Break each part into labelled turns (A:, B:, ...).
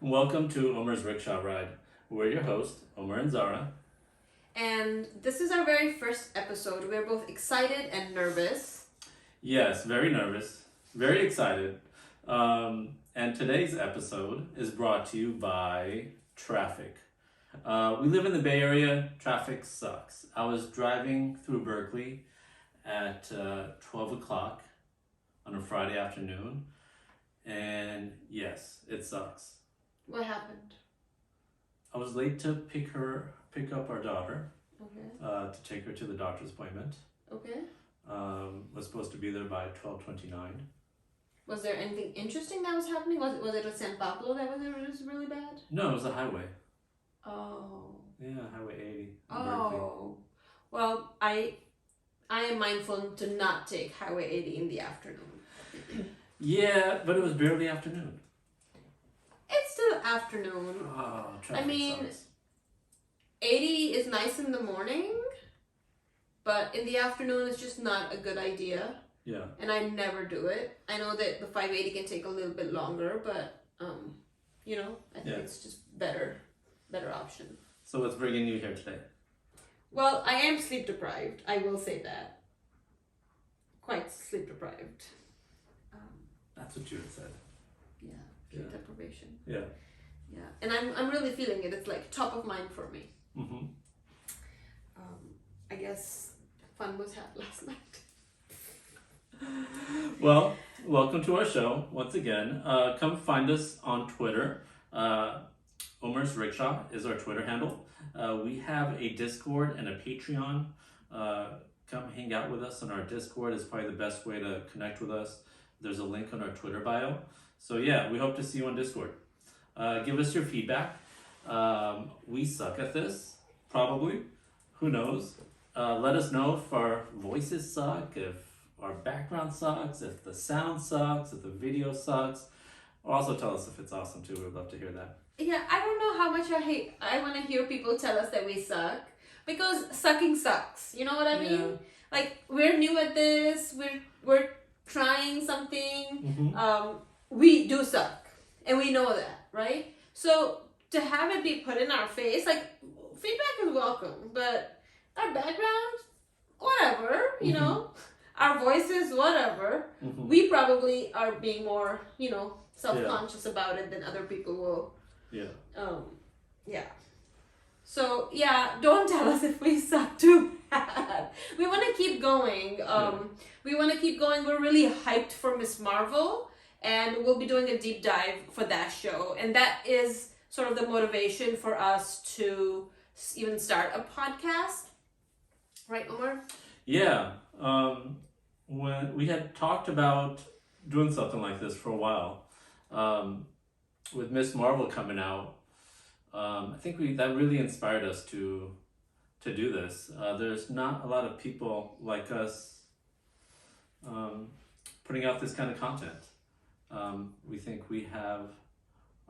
A: Welcome to Omar's Rickshaw Ride. We're your hosts, Omar and Zara.
B: And this is our very first episode. We're both excited and nervous.
A: Yes, very nervous, very excited. And today's episode is brought to you by traffic. We live in the Bay Area. Traffic sucks. I was driving through Berkeley at 12 o'clock on a Friday afternoon. And yes, it sucks.
B: What happened?
A: I was late to pick up our daughter
B: Okay.
A: to take her to the doctor's appointment.
B: Okay.
A: Was supposed to be there by 12:29.
B: Was there anything interesting that was happening? Was it a San Pablo that was really bad?
A: No, it was a highway.
B: Oh.
A: Yeah, Highway 80 in Berkeley.
B: Oh. Well, I am mindful to not take Highway 80 in the afternoon.
A: Yeah, but it was barely afternoon.
B: It's still afternoon.
A: Oh, traffic sucks.
B: 80 is nice in the morning, but in the afternoon it's just not a good idea.
A: Yeah.
B: And I never do it. I know that the 580 can take a little bit longer, but I think it's just better option.
A: So what's bringing you here today?
B: Well, I am sleep deprived. I will say that. Quite sleep deprived.
A: That's what you had said.
B: Sleep deprivation.
A: Yeah.
B: Yeah, and I'm really feeling it. It's like top of mind for me.
A: Mm-hmm.
B: I guess fun was had last night.
A: Well, welcome to our show once again. Come find us on Twitter. Omar's Rickshaw is our Twitter handle. We have a Discord and a Patreon. Come hang out with us on our Discord. Is probably the best way to connect with us. There's a link on our Twitter bio. So yeah, we hope to see you on Discord. Give us your feedback. We suck at this, probably. Who knows? Let us know if our voices suck, if our background sucks, if the sound sucks, if the video sucks. Or also tell us if it's awesome too. We'd love to hear that.
B: Yeah, I don't know how much I want to hear people tell us that we suck. Because sucking sucks. You know what I mean?
A: Yeah.
B: Like, we're new at this. We're trying something.
A: Mm-hmm.
B: We do suck. And we know that, right? So to have it be put in our face, like, feedback is welcome. But our background, whatever, you know. Our voices, whatever.
A: Mm-hmm.
B: We probably are being more, self-conscious about it than other people will.
A: Yeah.
B: Yeah. So, don't tell us if we suck too bad. We want to keep going. We want to keep going. We're really hyped for Miss Marvel, and we'll be doing a deep dive for that show. And that is sort of the motivation for us to even start a podcast. Right, Omar?
A: Yeah. When we had talked about doing something like this for a while, with Miss Marvel coming out, I think that really inspired us to do this. There's not a lot of people like us putting out this kind of content. We think we have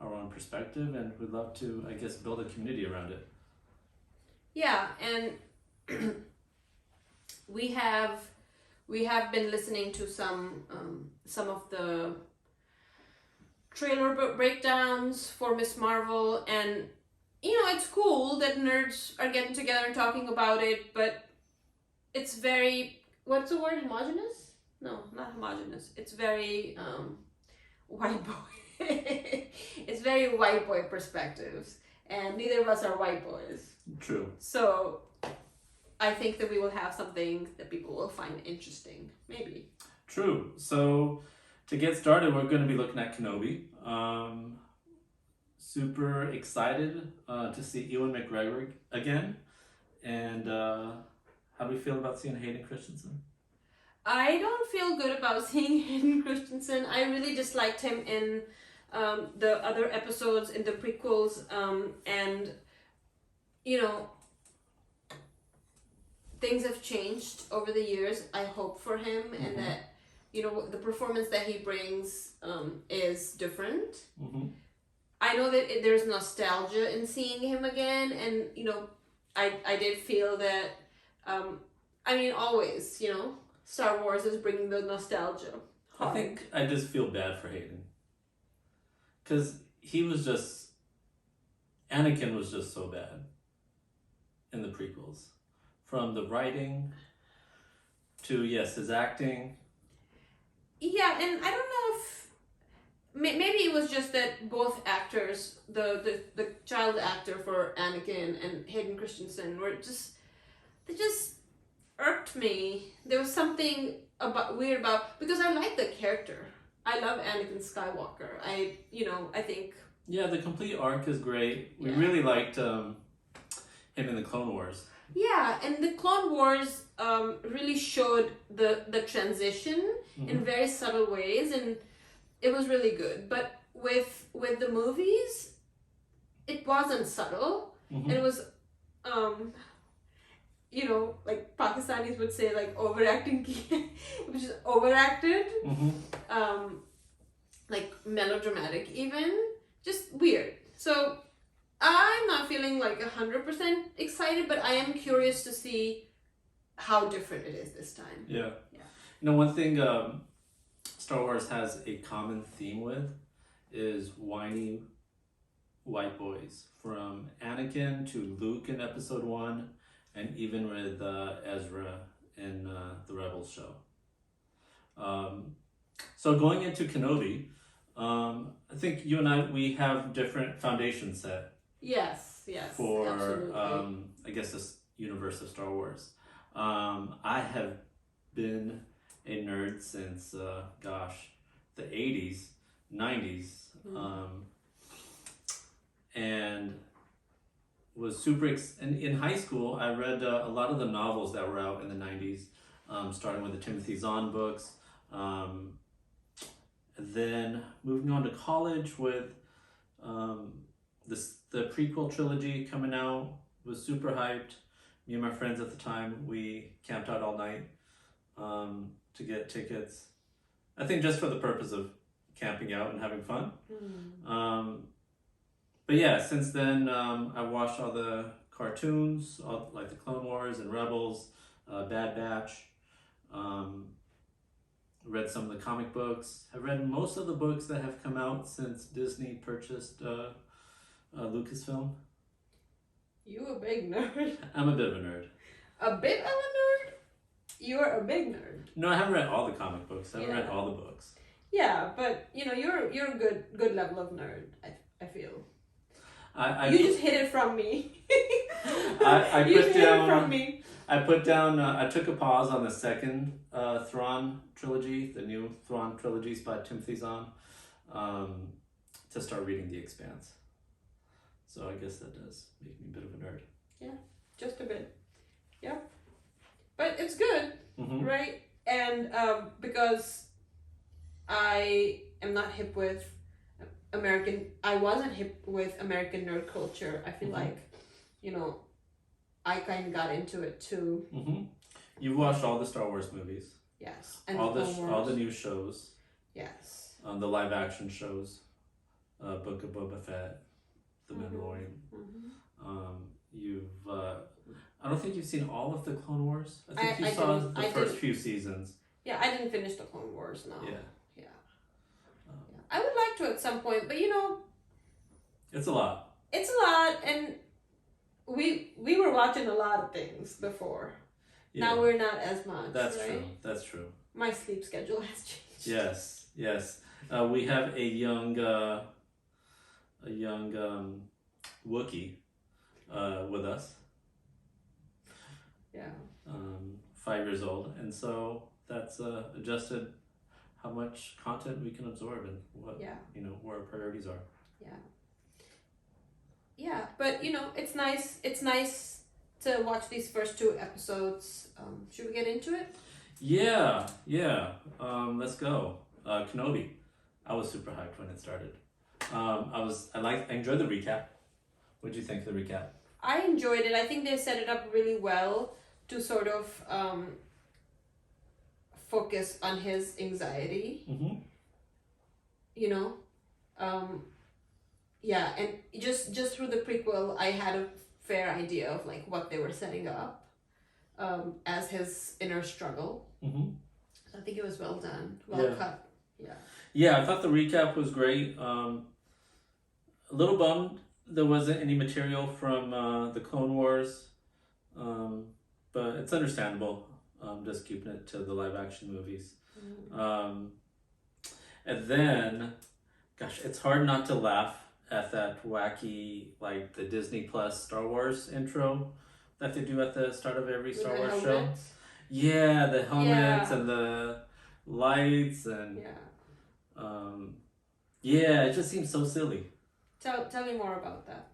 A: our own perspective, and we'd love to, I guess, build a community around it.
B: Yeah, and we have been listening to some of the trailer breakdowns for Miss Marvel, and it's cool that nerds are getting together and talking about it, but it's very, what's the word, homogenous? No, not homogenous. It's very white boy. It's very white boy perspectives, and neither of us are white boys.
A: True.
B: So I think that we will have something that people will find interesting, maybe.
A: True. So to get started, we're going to be looking at Kenobi. Super excited to see Ewan McGregor again. And how do we feel about seeing Hayden Christensen?
B: I don't feel good about seeing Hayden Christensen. I really disliked him in the other episodes, in the prequels, and things have changed over the years. I hope for him, and that the performance that he brings is different.
A: Mm-hmm.
B: I know that there's nostalgia in seeing him again, and I did feel that always Star Wars is bringing the nostalgia home.
A: I think I just feel bad for Hayden. Because he was just Anakin was just so bad in the prequels. From the writing to, yes, his acting.
B: Yeah, and I don't know if maybe it was just that both actors, the child actor for Anakin and Hayden Christensen, they just irked me. There was something weird about, because I like the character. I love Anakin Skywalker. I think.
A: Yeah, the complete arc is great. We
B: Yeah.
A: really liked him in the Clone Wars.
B: Yeah, and the Clone Wars really showed the transition in very subtle ways, and it was really good. But with the movies, it wasn't subtle.
A: Mm-hmm.
B: It was, like Pakistanis would say, like overacting, which is overacted,
A: Mm-hmm.
B: like melodramatic even, just weird. So I'm not feeling like 100% excited, but I am curious to see how different it is this time.
A: Yeah.
B: Yeah.
A: One thing Star Wars has a common theme with is whiny white boys. From Anakin to Luke in Episode 1, and even with Ezra in the Rebels show. So going into Kenobi, I think you and we have different foundations set.
B: Yes,
A: For
B: absolutely.
A: I guess this universe of Star Wars. I have been a nerd since the 80s, 90s, and was super and in high school I read a lot of the novels that were out in the 90s, starting with the Timothy Zahn books, then moving on to college with the prequel trilogy coming out. Was super hyped. Me and my friends at the time, we camped out all night to get tickets. I think just for the purpose of camping out and having fun. But yeah, since then I watched all the cartoons, like the Clone Wars and Rebels, Bad Batch. Read some of the comic books. I've read most of the books that have come out since Disney purchased Lucasfilm.
B: You a big nerd.
A: I'm a bit of a nerd.
B: A bit of a nerd? You're a big nerd.
A: No, I haven't read all the comic books. I haven't read all the books.
B: Yeah, but you're a good level of nerd. I feel.
A: You
B: just hid it from me.
A: I
B: you
A: put
B: just hid
A: down.
B: it from me.
A: I put down. I took a pause on the second Thrawn trilogy, the new Thrawn trilogies by Timothy Zahn, to start reading The Expanse. So I guess that does make me a bit of a nerd.
B: Yeah, just a bit. Yeah, but it's good, right? And because I am not hip with I wasn't hip with American nerd culture. I feel like, I kind of got into it too.
A: You've watched all the Star Wars movies.
B: Yes, and
A: all the new shows.
B: Yes.
A: The live action shows, Book of Boba Fett, The Mandalorian. You've I don't think you've seen all of the Clone Wars. I think you saw the first few seasons.
B: Yeah, I didn't finish the Clone Wars. No.
A: Yeah.
B: I would like to at some point, but
A: it's a lot.
B: It's a lot, and we were watching a lot of things before. Yeah. Now we're not as much.
A: That's
B: right?
A: true. That's true.
B: My sleep schedule has changed.
A: Yes. We have a young Wookiee with us.
B: Yeah.
A: 5 years old, and so that's adjusted how much content we can absorb and what where our priorities are.
B: Yeah, but it's nice. It's nice to watch these first 2 episodes. Should we get into it?
A: Yeah. Let's go. Kenobi. I was super hyped when it started. I enjoyed the recap. What did you think of the recap?
B: I enjoyed it. I think they set it up really well to sort of focus on his anxiety. And just through the prequel, I had a fair idea of like what they were setting up as his inner struggle. So I think it was well done, cut. Yeah,
A: I thought the recap was great. A little bummed there wasn't any material from the Clone Wars, but it's understandable. Just keeping it to the live action movies. Um, and then, gosh, it's hard not to laugh at that wacky, like the Disney Plus Star Wars intro that they do at the start of every
B: With
A: Star
B: the
A: Wars show.
B: helmets.
A: Yeah, the helmets
B: Yeah.
A: and the lights and
B: Yeah.
A: yeah, it just seems so silly.
B: Tell me more about that.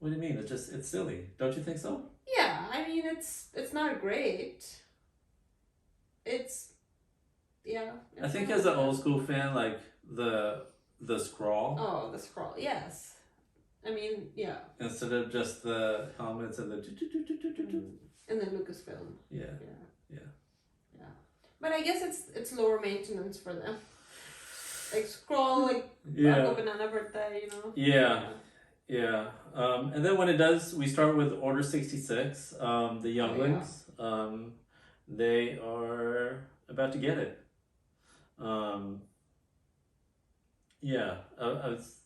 A: What do you mean? It's silly. Don't you think so?
B: Yeah, I mean it's not great. It's yeah.
A: I think
B: not
A: as an
B: bad.
A: old school fan, like the scroll
B: Oh, the scroll. Yes. I mean, yeah.
A: instead of just the helmets and the
B: And then Lucasfilm.
A: yeah.
B: Yeah. But I guess it's lower maintenance for them. Like scroll, like
A: Yeah.
B: banana birthday, you know.
A: Yeah. And then when it does, we start with Order 66. The younglings. They are about to get it. Yeah. I was,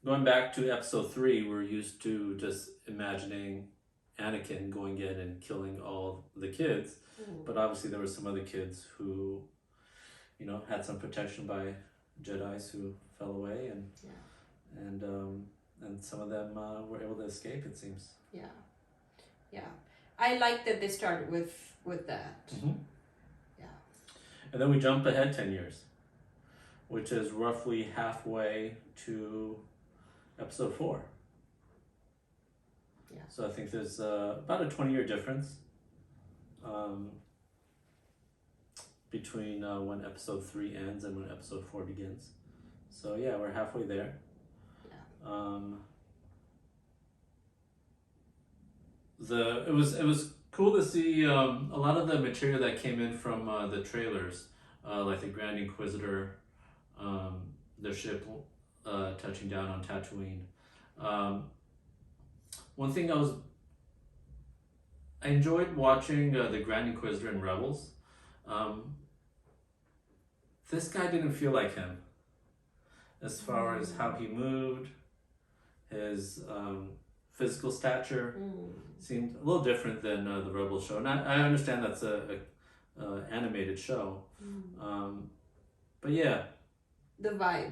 A: going back to episode 3, we're used to just imagining Anakin going in and killing all the kids. But obviously there were some other kids who, had some protection by Jedis who fell away, and some of them were able to escape. It seems.
B: Yeah. I like that they started with that.
A: Mm-hmm.
B: Yeah.
A: And then we jump ahead 10 years, which is roughly halfway to episode 4.
B: Yeah.
A: So I think there's about a 20-year difference. Between when episode 3 ends and when episode 4 begins. So yeah, we're halfway there.
B: Yeah.
A: It was cool to see a lot of the material that came in from the trailers, like the Grand Inquisitor, their ship touching down on Tatooine. One thing I enjoyed watching the Grand Inquisitor in Rebels. This guy didn't feel like him as far as how he moved, his physical stature seemed a little different than the Rebel show. And I understand that's a animated show, but yeah,
B: The vibe,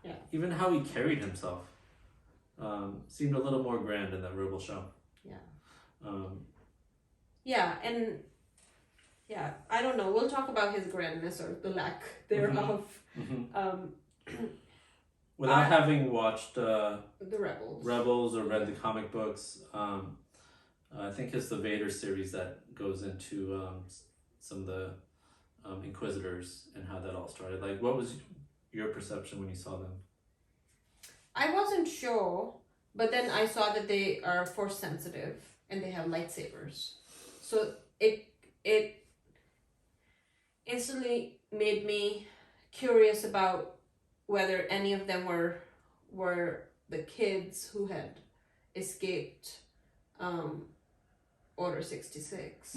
B: yeah.
A: Even how he carried himself seemed a little more grand in that Rebel show.
B: Yeah, and yeah, I don't know. We'll talk about his grandness or the lack thereof.
A: Without having watched
B: The Rebels
A: or read the comic books, I think it's the Vader series that goes into some of the Inquisitors and how that all started. Like, what was your perception when you saw them?
B: I wasn't sure, but then I saw that they are force sensitive and they have lightsabers. So it instantly made me curious about whether any of them were the kids who had escaped Order 66.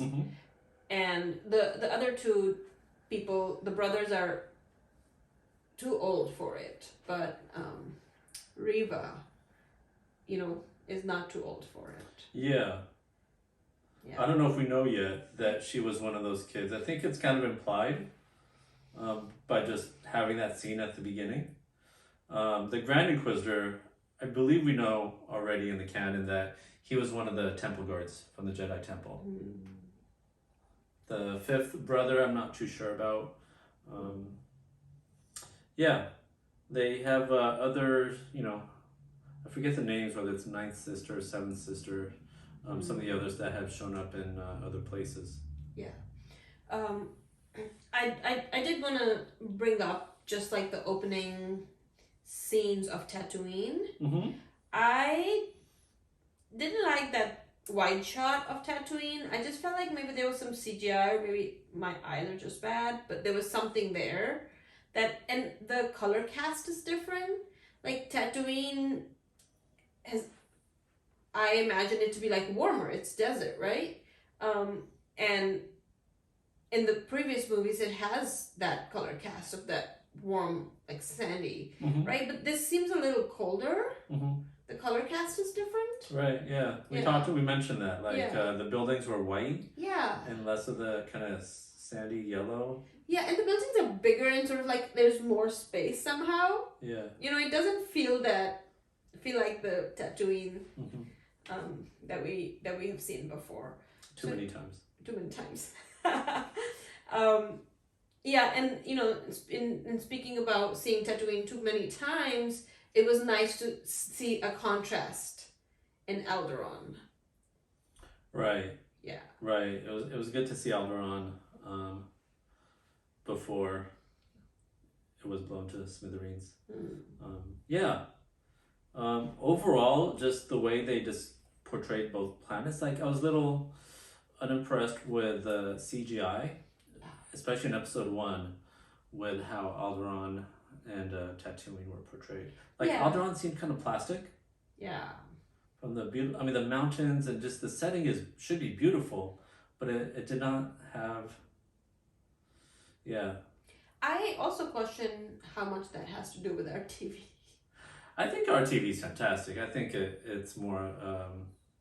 B: And the other two people, the brothers, are too old for it, but Reva, is not too old for it.
A: Yeah. I don't know if we know yet that she was one of those kids. I think it's kind of implied by just having that scene at the beginning. The Grand Inquisitor, I believe we know already in the canon that he was one of the temple guards from the Jedi Temple. The fifth brother, I'm not too sure about. Yeah, they have other, I forget the names, whether it's Ninth Sister, Seventh Sister, some of the others that have shown up in other places.
B: Yeah. I did want to bring up just like the opening scenes of Tatooine. I didn't like that wide shot of Tatooine. I just felt like maybe there was some CGI, or maybe my eyes are just bad, but there was something there and the color cast is different. Like Tatooine I imagine it to be like warmer. It's desert, right? And in the previous movies it has that color cast of that warm, like sandy, right? But this seems a little colder. The color cast is different.
A: Right, yeah. We mentioned that. Like, the buildings were white.
B: Yeah.
A: And less of the kind of sandy yellow.
B: Yeah, and the buildings are bigger and sort of like there's more space somehow.
A: Yeah.
B: You know, it doesn't feel like the Tatooine that we have seen before.
A: Too many times.
B: Yeah, and you know, in speaking about seeing Tatooine too many times, it was nice to see a contrast in Alderaan.
A: Right.
B: Yeah.
A: Right. It was good to see Alderaan before it was blown to smithereens. Yeah. Overall, just the way they just portrayed both planets, like I was a little unimpressed with the CGI, especially in episode 1, with how Alderaan and Tatooine were portrayed. Like Alderaan seemed kind of plastic.
B: Yeah.
A: From the mountains and just the setting should be beautiful, but it did not have. Yeah.
B: I also question how much that has to do with our TV.
A: I think our TV is fantastic. I think it's more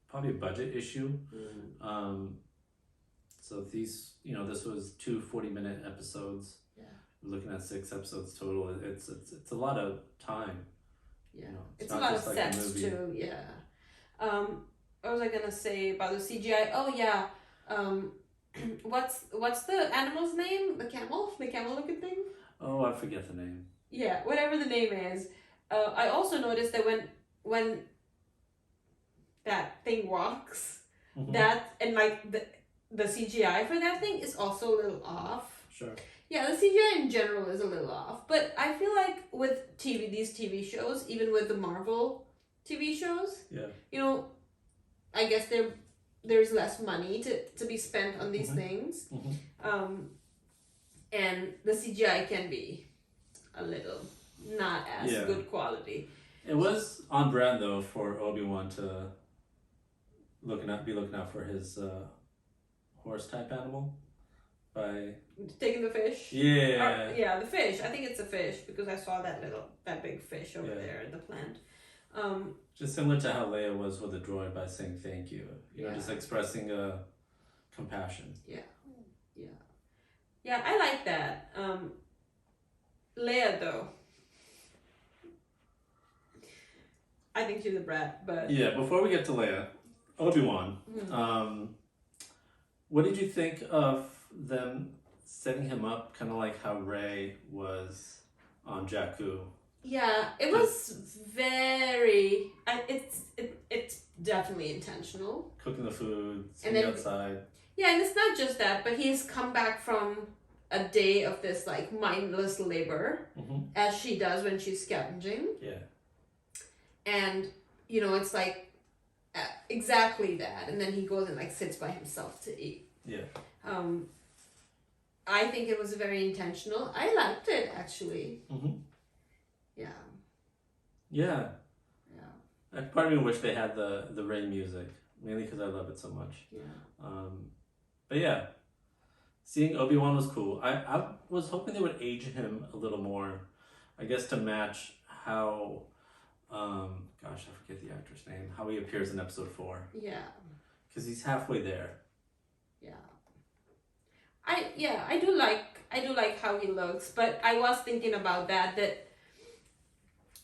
A: probably a budget issue. So these, this was 2 40-minute episodes.
B: Yeah.
A: We're looking at 6 episodes total. It's a lot of time.
B: Yeah. It's a lot of sets too. Yeah. What was I gonna say about the CGI? Oh yeah. What's the animal's name? The camel looking thing?
A: Oh, I forget the name.
B: Yeah, whatever the name is. I also noticed that when that thing walks, that and like the CGI for that thing is also a little off.
A: Sure.
B: Yeah, the CGI in general is a little off, but I feel like with these TV shows, even with the Marvel TV shows, I guess there's less money to be spent on these things, and the CGI can be a little not as good quality.
A: It was on brand though for Obi-Wan to be looking out for his horse type animal by
B: taking the fish.
A: Yeah.
B: The fish. I think it's a fish because I saw that big fish over there in the plant.
A: Just similar to how Leia was with the droid by saying thank you. Just expressing compassion.
B: Yeah, I like that. Leia though, I think she's a brat, but
A: yeah. Before we get to Leia, Obi-Wan, what did you think of them setting him up, kind of like how Rey was on Jakku?
B: Yeah, it was very. It's definitely intentional.
A: Cooking the food, sitting outside.
B: Yeah, and it's not just that, but he's come back from a day of this like mindless labor, as she does when she's scavenging.
A: Yeah.
B: And it's like exactly that, and then he goes and like sits by himself to eat.
A: Yeah.
B: I think it was very intentional. I liked it actually. Yeah.
A: Yeah. I part of me wish they had the Rey music, mainly because I love it so much.
B: Yeah.
A: But yeah, seeing Obi-Wan was cool. I was hoping they would age him a little more, I guess, to match how, gosh, I forget the actor's name, how he appears in episode 4.
B: Yeah.
A: Because he's halfway there.
B: Yeah. I do like how he looks, but I was thinking about that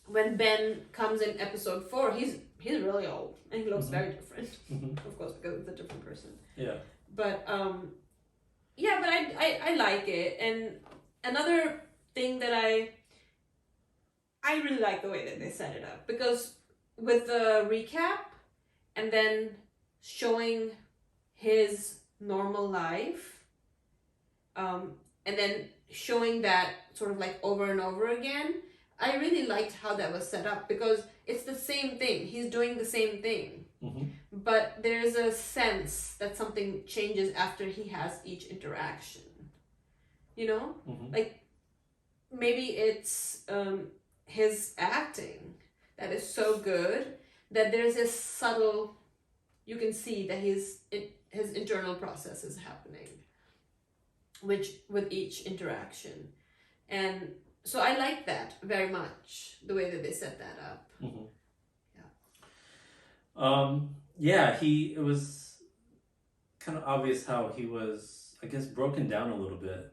B: when Ben comes in episode 4, he's really old and he looks very different. Of course, because it's a different person.
A: Yeah.
B: But I like it. And another thing that I really like the way that they set it up, because with the recap and then showing his normal life, and then showing that sort of like over and over again, I really liked how that was set up, because it's the same thing. He's doing the same thing. But there's a sense that something changes after he has each interaction. Like maybe it's his acting that is so good that there's this subtle, you can see that his internal process is happening. with each interaction. And so I like that very much, the way that they set that up.
A: Mm-hmm.
B: Yeah.
A: It was kind of obvious how he was, I guess, broken down a little bit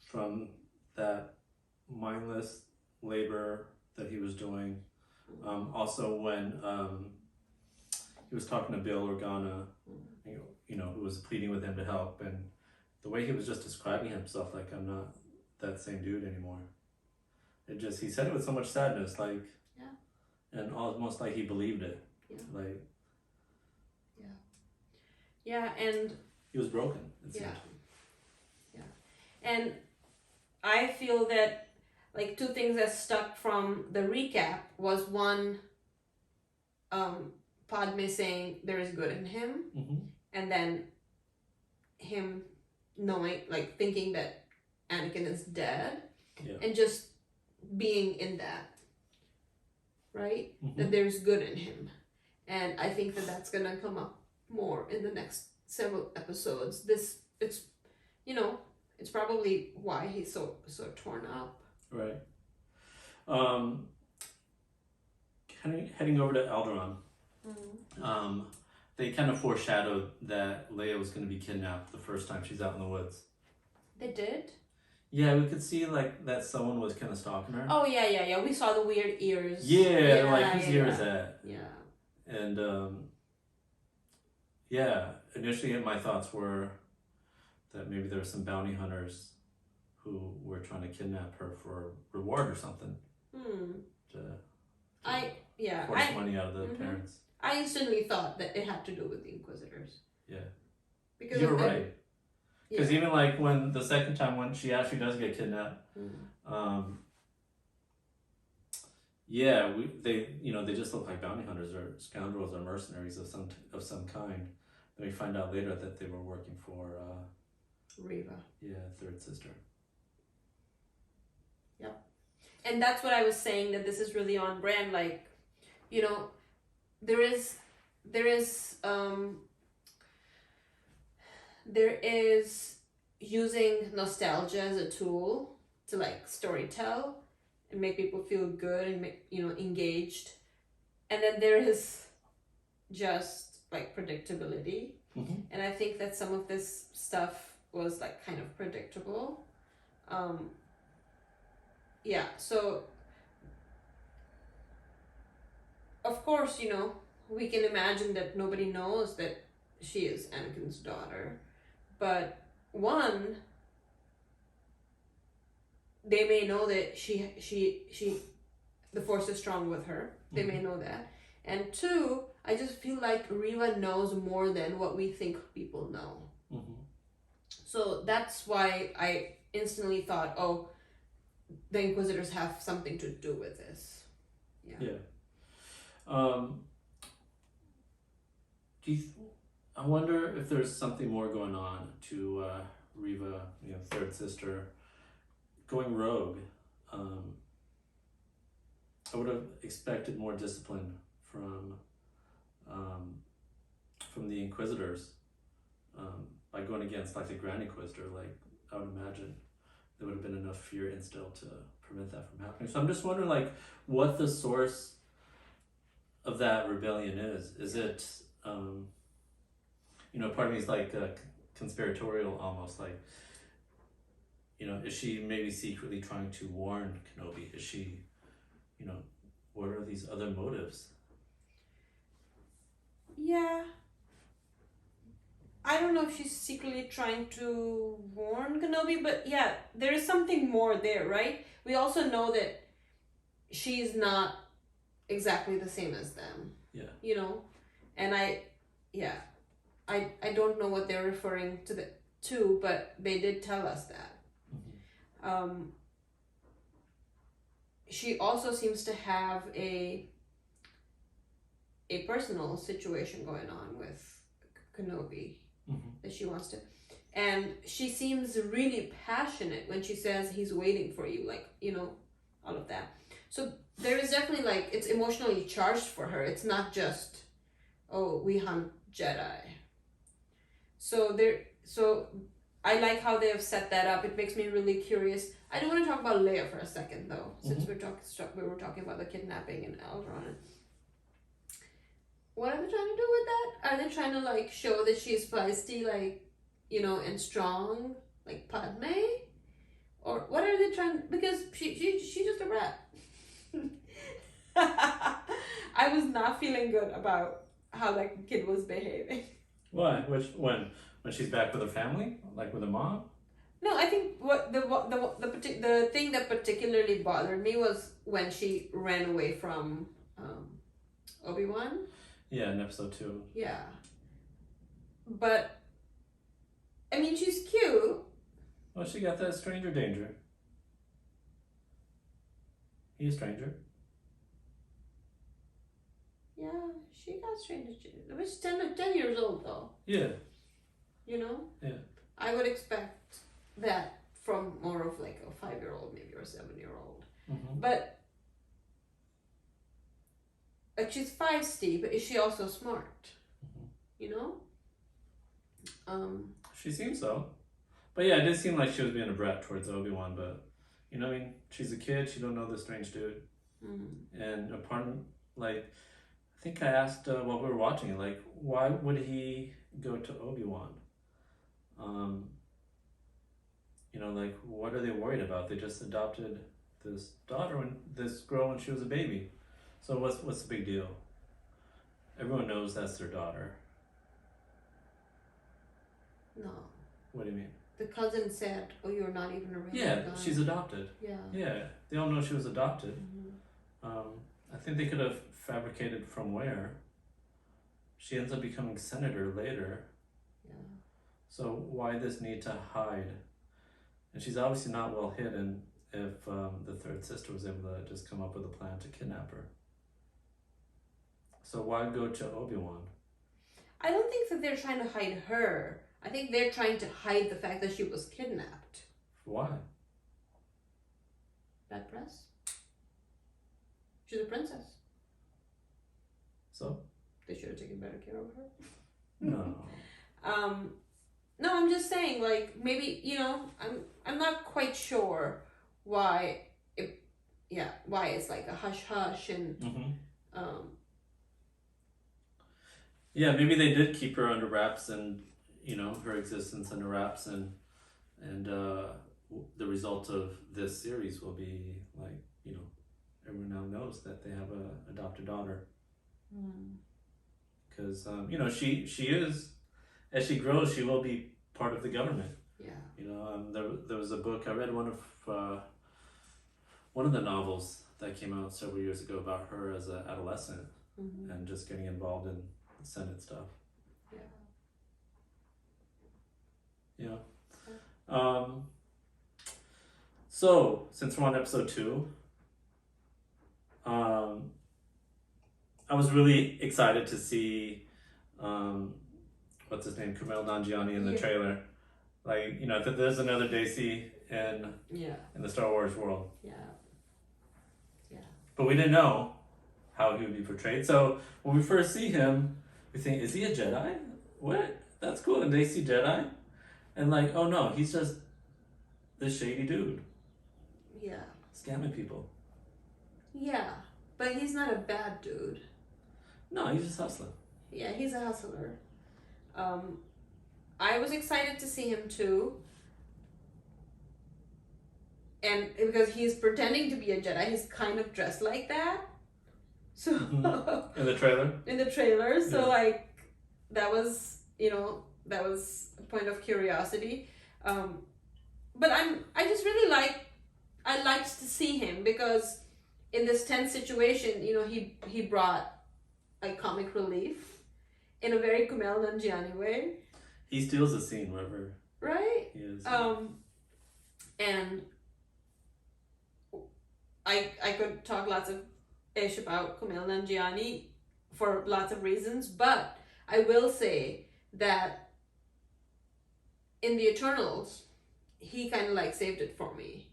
A: from that mindless labor that he was doing. Also, when he was talking to Bill Organa, who was pleading with him to help, and the way he was just describing himself, like, I'm not that same dude anymore. He said it with so much sadness, like, and almost like he believed it. Like,
B: and
A: he was broken.
B: And I feel that, like, two things that stuck from the recap was one, Padme saying there is good in him, and then him knowing, like, thinking that Anakin is dead, and just being in that, right? That there's good in him. And I think that that's gonna come up more in the next several episodes. It's probably why he's so torn up.
A: Right. Heading over to Alderaan. They kind of foreshadowed that Leia was going to be kidnapped the first time she's out in the woods.
B: They did?
A: Yeah, we could see like that someone was kind of stalking her.
B: Oh yeah. We saw the weird ears.
A: Whose ear is that?
B: Yeah.
A: And initially my thoughts were that maybe there were some bounty hunters who were trying to kidnap her for a reward or something. To force money out of the parents.
B: I instantly thought that it had to do with the Inquisitors.
A: Yeah.
B: Because
A: you were right. Because even like when the second time when she actually does get kidnapped, they just look like bounty hunters or scoundrels or mercenaries of some kind. Then we find out later that they were working for
B: Reva.
A: Yeah, third sister.
B: Yep. And that's what I was saying, that this is really on brand. Like, there is using nostalgia as a tool to, like, storytell and make people feel good and engaged, and then there is just, like, predictability. And I think that some of this stuff was, like, kind of predictable. So of course, we can imagine that nobody knows that she is Anakin's daughter, but one, they may know that the Force is strong with her. They may know that. And two, I just feel like Reva knows more than what we think people know. So that's why I instantly thought, oh, the Inquisitors have something to do with this.
A: I wonder if there's something more going on to Reva, third sister, going rogue. I would have expected more discipline from the Inquisitors by going against, like, the Grand Inquisitor. Like, I would imagine there would have been enough fear instilled to prevent that from happening. So I'm just wondering, like, what the source of that rebellion is. Is it, part of me is like conspiratorial almost, like, is she maybe secretly trying to warn Kenobi? Is she, what are these other motives?
B: Yeah. I don't know if she's secretly trying to warn Kenobi, but yeah, there is something more there, right? We also know that she's not exactly the same as them.
A: Yeah.
B: And I don't know what they're referring to, but they did tell us that. She also seems to have a personal situation going on with Kenobi that she wants to, and she seems really passionate when she says he's waiting for you, like, all of that. So there is definitely, like, it's emotionally charged for her. It's not just, oh, we hunt Jedi. So I like how they have set that up. It makes me really curious. I do want to talk about Leia for a second, though, since we were talking about the kidnapping and Alderaan. What are they trying to do with that? Are they trying to like show that she's feisty, like, you know, and strong, like Padme? Or what are they trying? Because she's just a rat. I was not feeling good about how that kid was behaving.
A: Why? When she's back with her family, like with her mom?
B: No, I think what the thing that particularly bothered me was when she ran away from Obi-Wan.
A: Yeah, in episode 2.
B: Yeah. But I mean, she's cute.
A: Well, she got that stranger danger. He's a stranger.
B: Yeah, she got stranger danger. She's 10 years old though.
A: Yeah.
B: You know?
A: Yeah.
B: I would expect that from more of like a 5-year-old maybe or a 7-year-old.
A: Mm-hmm.
B: But like she's feisty, but is she also smart?
A: Mm-hmm.
B: You know?
A: She seems so. But yeah, it did seem like she was being a brat towards Obi-Wan, but you know, I mean, she's a kid, she don't know this strange dude.
B: Mm-hmm.
A: And apart, like, I think I asked while we were watching it, like, why would he go to Obi-Wan? You know, like, what are they worried about? They just adopted this this girl when she was a baby. So what's the big deal? Everyone knows that's their daughter.
B: No.
A: What do you mean?
B: The cousin said, "Oh, you're not even a real
A: Yeah,
B: guy."
A: she's adopted.
B: Yeah.
A: Yeah, they all know she was adopted.
B: Mm-hmm.
A: I think they could have fabricated from where. She ends up becoming senator later.
B: Yeah.
A: So why this need to hide? And she's obviously not well hidden if the third sister was able to just come up with a plan to kidnap her. So why go to Obi-Wan?
B: I don't think that they're trying to hide her. I think they're trying to hide the fact that she was kidnapped.
A: Why?
B: Bad press. She's a princess.
A: So?
B: They should have taken better care of her.
A: No.
B: No, I'm just saying, like, maybe, you know, I'm not quite sure why it's like a hush hush and
A: yeah, maybe they did keep her under wraps and, you know, her existence under wraps, and the result of this series will be like, you know, everyone now knows that they have a adopted daughter. Because you know, she is, as she grows, she will be part of the government.
B: Yeah.
A: You know, there was a book I read, one of the novels that came out several years ago about her as an adolescent and just getting involved in Senate stuff. Yeah. So since we're on episode 2, I was really excited to see what's his name, Kumail Nanjiani in the trailer. Like, you know, there's another Daisy in the Star Wars world.
B: Yeah.
A: But we didn't know how he would be portrayed. So when we first see him, we think, is he a Jedi? What? That's cool. And Daisy Jedi? And like, oh no, he's just this shady dude.
B: Yeah.
A: Scamming people.
B: Yeah. But he's not a bad dude.
A: No, he's just hustling.
B: Yeah, he's a hustler. I was excited to see him too. And because he's pretending to be a Jedi, he's kind of dressed like that. So
A: in the trailer? In the trailer.
B: So like that was, you know, that was a point of curiosity. But I just really liked to see him because in this tense situation, you know, he brought like comic relief in a very Kumail Nanjiani way. He
A: steals the scene wherever
B: he is. And I could talk lots of ish about Kumail Nanjiani for lots of reasons, but I will say that in the Eternals, he kind of like saved it for me.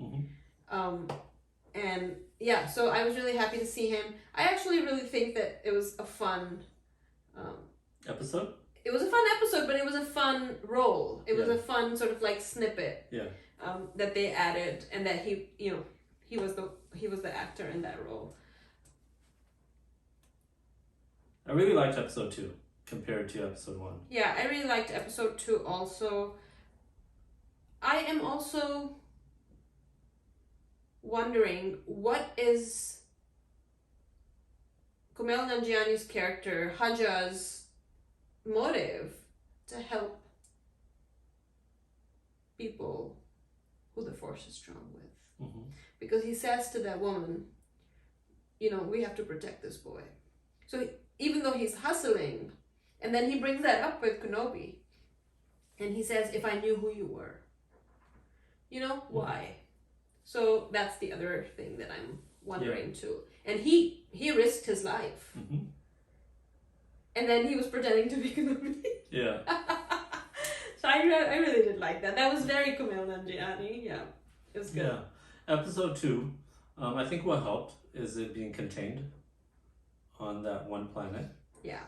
B: And yeah, so I was really happy to see him. I actually really think that it was a fun
A: episode.
B: it was a fun episode, but it was a fun role. It was
A: Yeah.
B: a fun sort of like snippet.
A: Yeah.
B: That they added, and that he was the actor in that role.
A: I really liked episode 2 compared to episode 1.
B: Yeah, I really liked episode 2 also. I am also wondering, what is Kumail Nanjiani's character, Haja's motive to help people who the Force is strong with?
A: Mm-hmm.
B: Because he says to that woman, we have to protect this boy. So even though he's hustling, and then he brings that up with Kenobi, and he says, if I knew who you were, why? So that's the other thing that I'm wondering too. And he risked his life.
A: Mm-hmm.
B: And then he was pretending to be Kenobi.
A: Yeah.
B: So I really did like that. That was very Kumail Nanjiani. Yeah, it was good.
A: Yeah. Episode 2, I think what helped is it being contained on that one planet.
B: Yeah.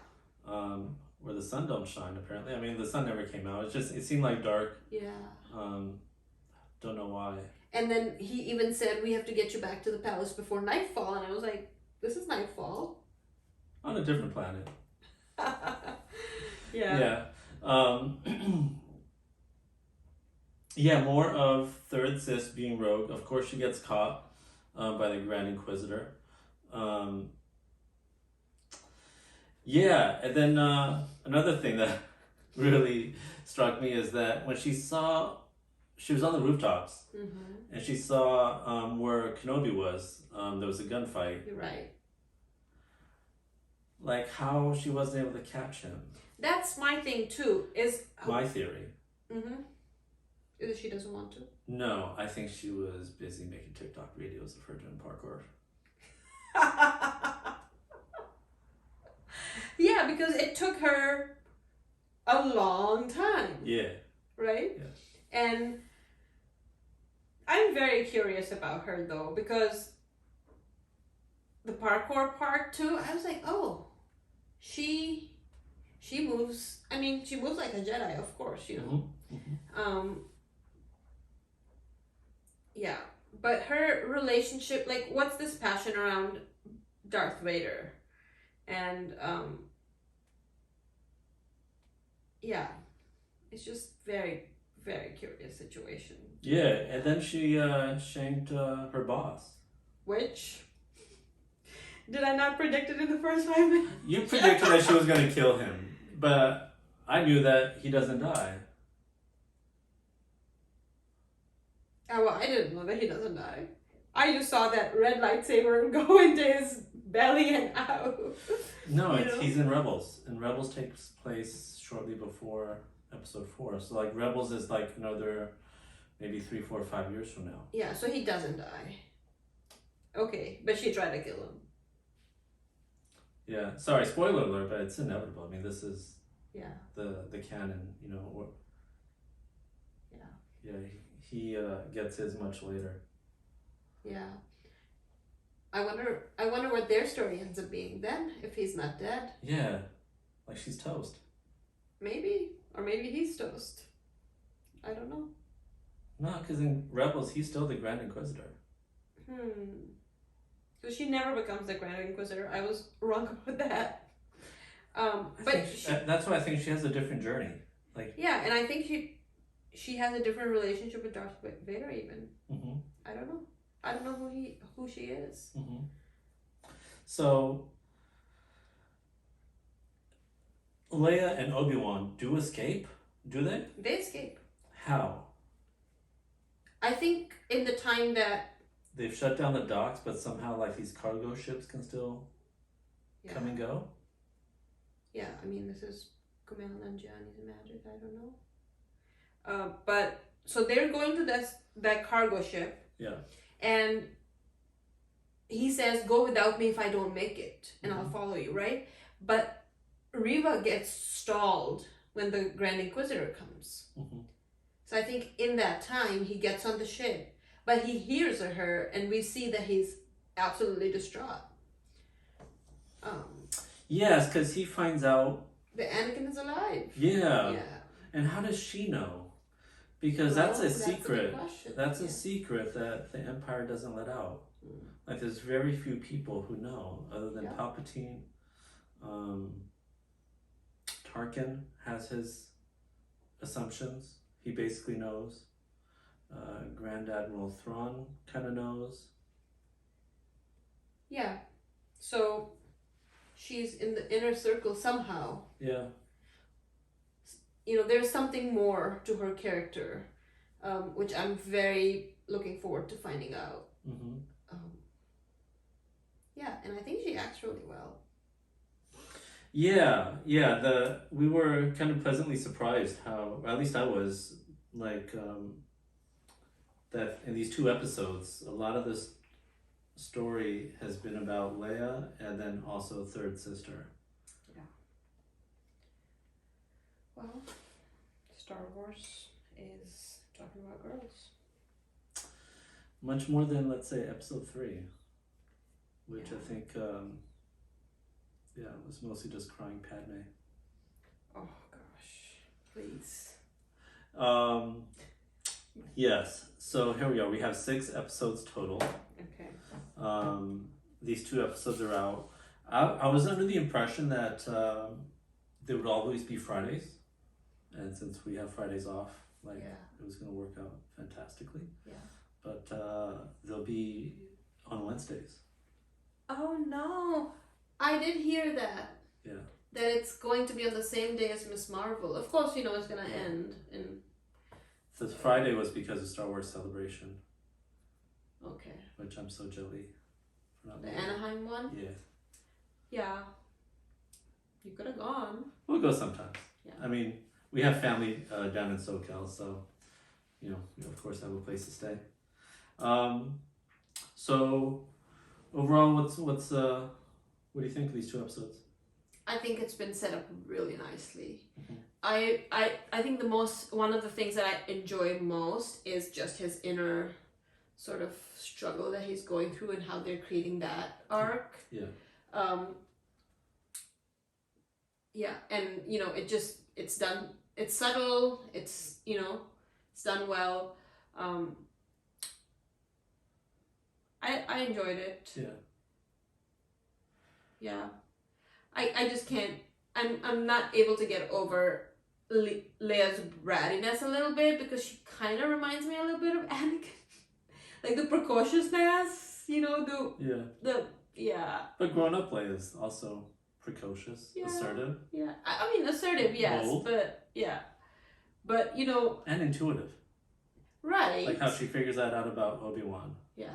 A: Where the sun don't shine, apparently. I mean, the sun never came out. It seemed like dark.
B: Yeah.
A: Don't know why.
B: And then he even said, we have to get you back to the palace before nightfall. And I was like, this is nightfall.
A: On a different planet.
B: Yeah.
A: Yeah. Yeah, more of Third Sis being rogue. Of course, she gets caught by the Grand Inquisitor. Yeah, and then another thing that really struck me is that when she was on the rooftops,
B: Mm-hmm.
A: and she saw where Kenobi was, there was a gunfight.
B: You're right.
A: Like, how she wasn't able to catch him.
B: That's my thing too, is...
A: My theory.
B: Mm-hmm. Is she doesn't want to?
A: No, I think she was busy making TikTok videos of her doing parkour.
B: Yeah, because it took her a long time.
A: Yeah.
B: Right?
A: Yeah.
B: And I'm very curious about her though, because the parkour part too, I was like, oh, she moves, I mean, she moves like a Jedi, of course,
A: Mm-hmm. Mm-hmm.
B: Yeah, but her relationship, like, what's this passion around Darth Vader? And yeah, it's just very, very curious situation.
A: Yeah, and then she shanked her boss.
B: Which, did I not predict it in the first 5 minutes?
A: You predicted that she was going to kill him, but I knew that he doesn't die.
B: Oh, well, I didn't know that he doesn't die. I just saw that red lightsaber go into his belly and out.
A: No, he's in Rebels, and Rebels takes place shortly before episode 4. So, like, Rebels is like another maybe 3, 4, 5 years from now.
B: Yeah, so he doesn't die. Okay, but she tried to kill him.
A: Yeah, sorry, spoiler alert, but it's inevitable. I mean, this is the canon, Or, yeah, he gets his much later.
B: Yeah. I wonder what their story ends up being then, if he's not dead.
A: Yeah, like she's toast.
B: Maybe, or maybe he's toast. I don't know.
A: No, because in Rebels, he's still the Grand Inquisitor.
B: So she never becomes the Grand Inquisitor. I was wrong about that.
A: That's why I think she has a different journey. Like,
B: yeah, and I think she has a different relationship with Darth Vader even.
A: Mm-hmm.
B: I don't know. I don't know who she is.
A: Mm-hmm. So Leia and Obi-Wan do escape, do they?
B: They escape.
A: How?
B: I think in the time that
A: they've shut down the docks, but somehow like these cargo ships can still come and go?
B: Yeah, I mean, this is Kumail Nanjiani's magic, I don't know. But, so they're going to that cargo ship.
A: Yeah.
B: And he says, go without me if I don't make it, and I'll follow you, right? But Reva gets stalled when the Grand Inquisitor comes.
A: Mm-hmm.
B: So I think in that time, he gets on the ship, but he hears her, and we see that he's absolutely distraught.
A: Yes, because he finds out
B: the Anakin is alive.
A: Yeah.
B: Yeah.
A: And how does she know? Because
B: Well,
A: that's a
B: that's a good
A: secret.
B: question.
A: That's a
B: Yeah.
A: secret that the Empire doesn't let out.
B: Mm.
A: Like there's very few people who know, other than
B: Yeah.
A: Palpatine. Tarkin has his assumptions. He basically knows. Grand Admiral Thrawn kind of knows.
B: Yeah. So she's in the inner circle somehow.
A: Yeah.
B: You know, there's something more to her character, which I'm very looking forward to finding out.
A: Mm-hmm.
B: Yeah, and I think she acts really well.
A: Yeah. We were kind of pleasantly surprised how, or at least I was, like that in these 2 episodes, a lot of this story has been about Leia and then also third sister.
B: Yeah. Well, Star Wars is talking about girls.
A: Much more than, let's say, episode 3, which
B: Yeah.
A: I think, was mostly just crying Padme.
B: Oh gosh, please.
A: Yes, so here we are. We have 6 episodes total.
B: Okay.
A: These 2 episodes are out. I was under the impression that they would always be Fridays, and since we have Fridays off, it was going to work out fantastically.
B: Yeah.
A: But they'll be on Wednesdays.
B: Oh no, I did hear that.
A: Yeah.
B: That it's going to be on the same day as Miss Marvel. Of course, you know it's gonna end in.
A: So Friday was because of Star Wars Celebration.
B: Okay.
A: Which I'm so jelly.
B: The Anaheim one?
A: Yeah.
B: Yeah. You could have gone.
A: We'll go sometimes.
B: Yeah.
A: I mean, we have family down in SoCal, so, we of course have a place to stay. So, overall, what do you think of these 2 episodes?
B: I think it's been set up really nicely.
A: Mm-hmm.
B: I think one of the things that I enjoy most is just his inner sort of struggle that he's going through and how they're creating that arc.
A: Yeah.
B: Yeah, and it's done. It's subtle. It's it's done well. I enjoyed it.
A: Yeah.
B: Yeah. I just can't. I'm not able to get over Leia's brattiness a little bit because she kind of reminds me a little bit of Anakin, like the precociousness. Yeah.
A: But grown up Leia is also precocious,
B: Yeah.
A: assertive.
B: Yeah. I mean assertive, yes,
A: Bold.
B: but yeah, but
A: and intuitive.
B: right.
A: Like how she figures that out about Obi-Wan.
B: Yeah.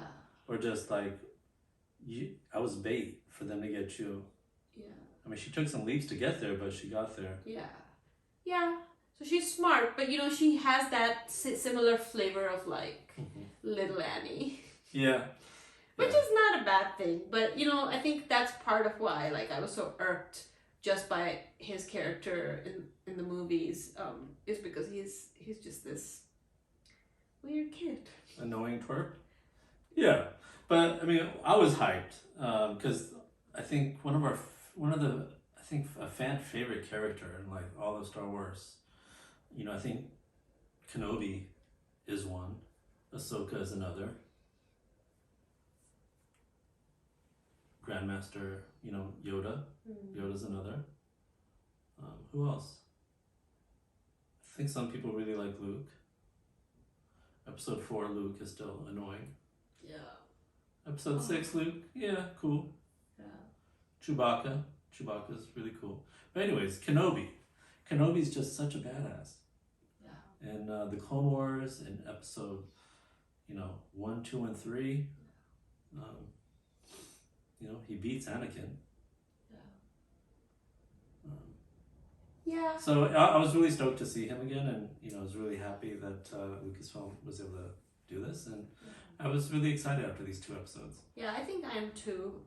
A: Or just like, I was bait for them to get you.
B: Yeah.
A: I mean, she took some leaps to get there, but she got there.
B: Yeah. Yeah. So she's smart, but she has that similar flavor of like little Annie.
A: Yeah.
B: Which is not a bad thing, but I think that's part of why I was so irked just by his character in the movies, is because he's just this weird kid.
A: Annoying twerp. Yeah, but I mean, I was hyped because I think a fan favorite character in all of Star Wars. I think Kenobi is one, Ahsoka is another. Grandmaster, Yoda. Yoda's another. Who else? I think some people really like Luke. Episode 4, Luke is still annoying.
B: Yeah.
A: Episode 6, Luke, yeah, cool.
B: Yeah.
A: Chewbacca's really cool. But anyways, Kenobi. Kenobi's just such a badass.
B: Yeah.
A: And the Clone Wars in episode, 1, 2, and 3, he beats Anakin.
B: Yeah.
A: So I was really stoked to see him again, and I was really happy that Lucasfilm was able to do this, and I was really excited after these 2 episodes.
B: Yeah, I think I am too.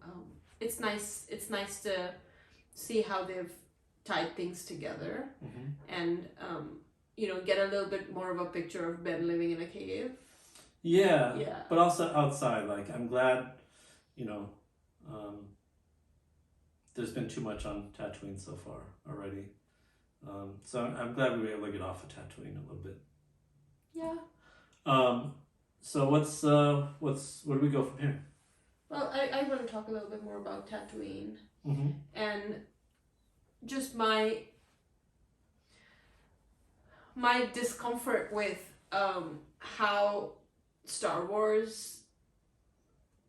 B: It's nice. It's nice to see how they've tied things together, and get a little bit more of a picture of Ben living in a cave.
A: Yeah.
B: Yeah.
A: But also outside, I'm glad, there's been too much on Tatooine so far already. So I'm glad we were able to get off of Tatooine a little bit.
B: Yeah.
A: So where do we go from here?
B: Well, I want to talk a little bit more about Tatooine and just my discomfort with how Star Wars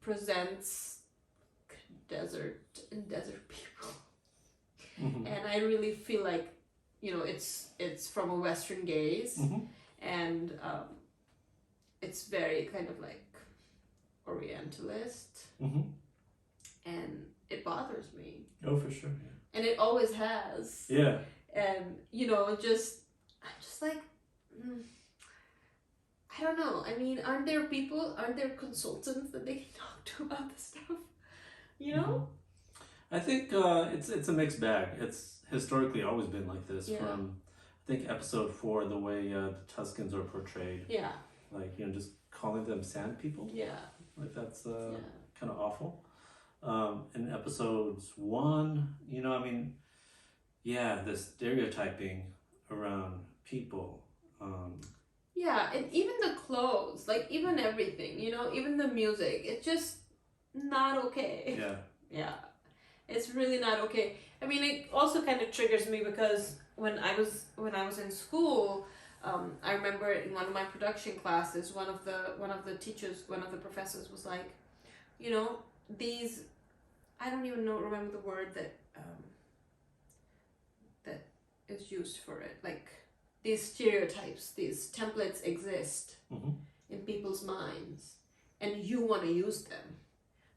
B: presents desert people. And I really feel like, you know, it's from a Western gaze, and it's very kind of like Orientalist, and it bothers me.
A: Oh, for sure, yeah.
B: And it always has.
A: Yeah.
B: And you know, I'm just like, I don't know. I mean, aren't there consultants that they can talk to about this stuff? You know?
A: I think it's a mixed bag. It's historically always been like this from, I think, episode 4, the way the Tuscans are portrayed.
B: Yeah.
A: Like, you know, just calling them sand people.
B: Yeah.
A: Like, that's kind of awful. In episodes 1, you know, I mean, the stereotyping around people.
B: Yeah, and even the clothes, like even everything, you know, even the music, it's just not okay.
A: Yeah.
B: Yeah. It's really not okay. I mean, it also kind of triggers me because when I was in school, I remember in one of my production classes, one of the teachers, one of the professors was like, you know, these, I don't even remember the word that that is used for it. Like, these stereotypes, these templates exist in people's minds, and you want to use them.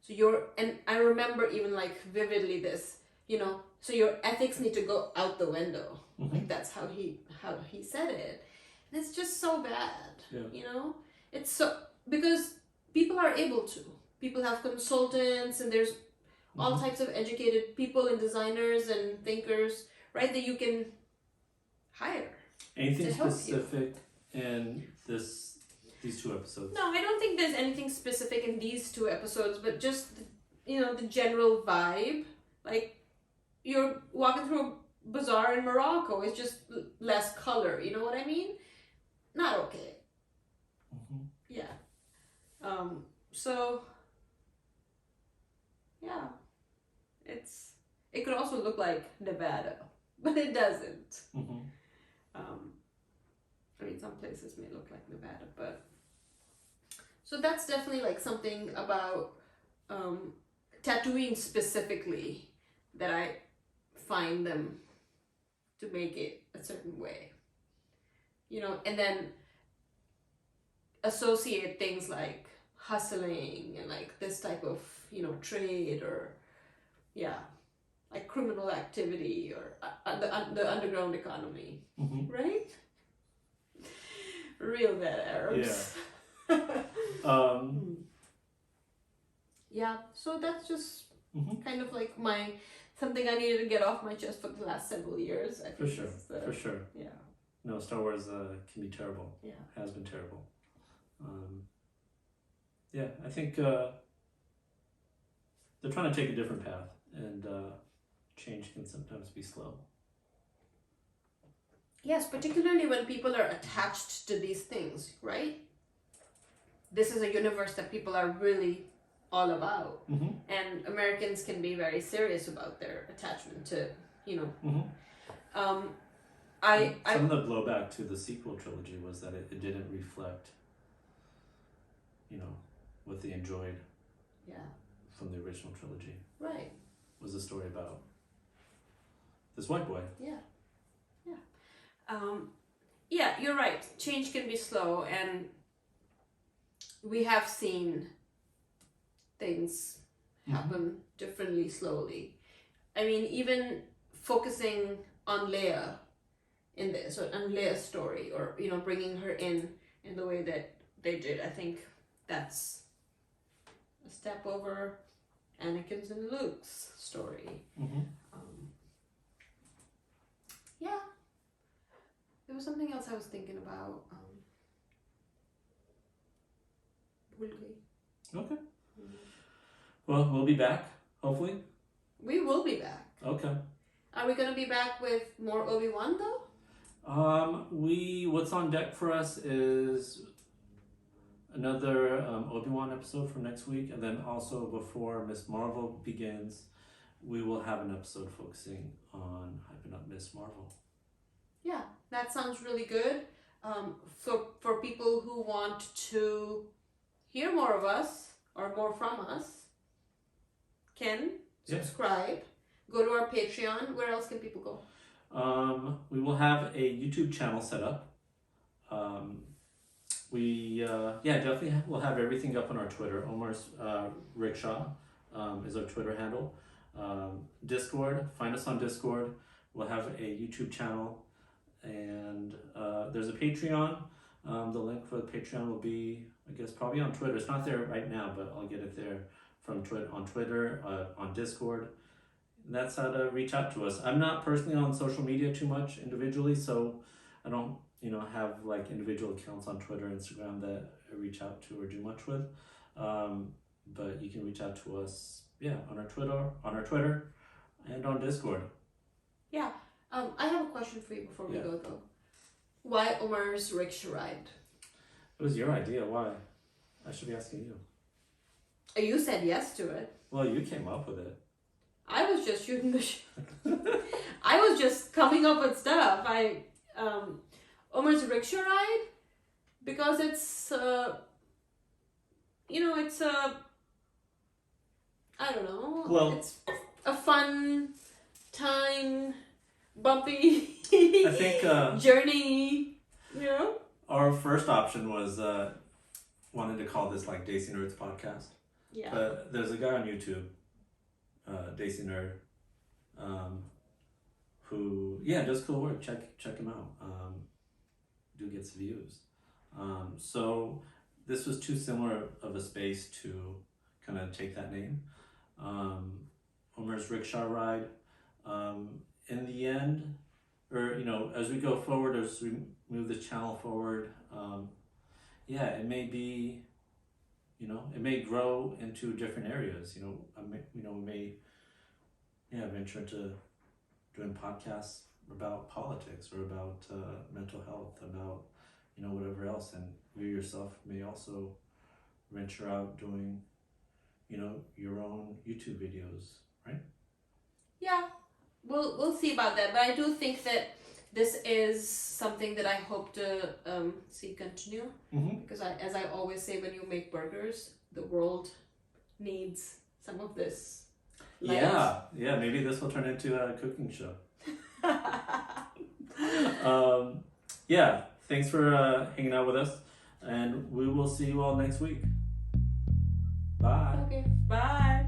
B: So and I remember even like vividly this, you know, so your ethics need to go out the window. Like, that's how he said it. And it's just so bad, you know? It's so, because people are able to. People have consultants, and there's all types of educated people and designers and thinkers, right, that you can hire.
A: Anything specific in these 2 episodes?
B: No, I don't think there's anything specific in these 2 episodes, but just, you know, the general vibe. Like, you're walking through a bazaar in Morocco, it's just less color, you know what I mean? Not okay. Yeah. So, yeah. It could also look like Nevada, but it doesn't. I mean, some places may look like Nevada, but so that's definitely like something about Tatooine specifically that I find them to make it a certain way, you know, and then associate things like hustling and like this type of, you know, trade or like criminal activity or the underground economy, right? Real bad Arabs. Yeah. So that's just kind of like something I needed to get off my chest for the last several years. I think
A: For sure.
B: Yeah.
A: No, Star Wars can be terrible.
B: Yeah.
A: Has been terrible. I think they're trying to take a different path, and change can sometimes be slow.
B: Yes, particularly when people are attached to these things, right? This is a universe that people are really all about, and Americans can be very serious about their attachment to, you know. Some
A: of the blowback to the sequel trilogy was that it didn't reflect, you know, what they enjoyed. From the original trilogy.
B: Right.
A: Was a story about this white boy.
B: Yeah, you're right. Change can be slow, and we have seen things happen differently, slowly. I mean, even focusing on Leia in this, or on Leia's story, or, you know, bringing her in the way that they did, I think that's a step over Anakin's and Luke's story. Yeah. There was something else I was thinking about.
A: Okay. Well, we'll be back, hopefully.
B: We will be back.
A: Okay.
B: Are we gonna be back with more Obi-Wan though?
A: What's on deck for us is another Obi-Wan episode for next week, and then also before Miss Marvel begins, we will have an episode focusing on hyping up Miss Marvel.
B: Yeah, that sounds really good. For people who want to hear more of us or more from us, can subscribe. Go to our Patreon. Where else can people go?
A: We will have a YouTube channel set up. Definitely we'll have everything up on our Twitter. Omar's Rickshaw is our Twitter handle. Discord, find us on Discord. We'll have a YouTube channel, and there's a Patreon. The link for the Patreon will be, I guess, probably on Twitter. It's not there right now, but I'll get it there from on Twitter, on Discord. That's how to reach out to us. I'm not personally on social media too much individually, so I don't, have like individual accounts on Twitter, Instagram that I reach out to or do much with. But you can reach out to us, on our Twitter, and on Discord.
B: Yeah. I have a question for you before we go though. Why Omar's Rickshaw ride?
A: It was your idea. Why? I should be asking you.
B: You said yes to it.
A: Well, you came up with it.
B: I was just shooting the I was just coming up with stuff. Omar's Rickshaw ride, because it's I don't know.
A: Well,
B: it's a fun time, bumpy
A: I think
B: journey.
A: Our first option was wanted to call this like Daisy Nerds podcast.
B: Yeah.
A: But there's a guy on YouTube, Daisy Nerd, who does cool work. Check him out. Do gets views. So this was too similar of a space to kind of take that name. Omar's Rickshaw ride. In the end, or as we go forward, as we move the channel forward, it may be, it may grow into different areas. We may venture into doing podcasts about politics or about mental health, about whatever else, and you yourself may also venture out doing your own YouTube videos, right?
B: Yeah, we'll see about that, but I do think that this is something that I hope to see continue, because as I always say, when you make burgers, the world needs some of this.
A: Maybe this will turn into a cooking show. Thanks for hanging out with us, and we will see you all next week. Bye.
B: Okay, bye.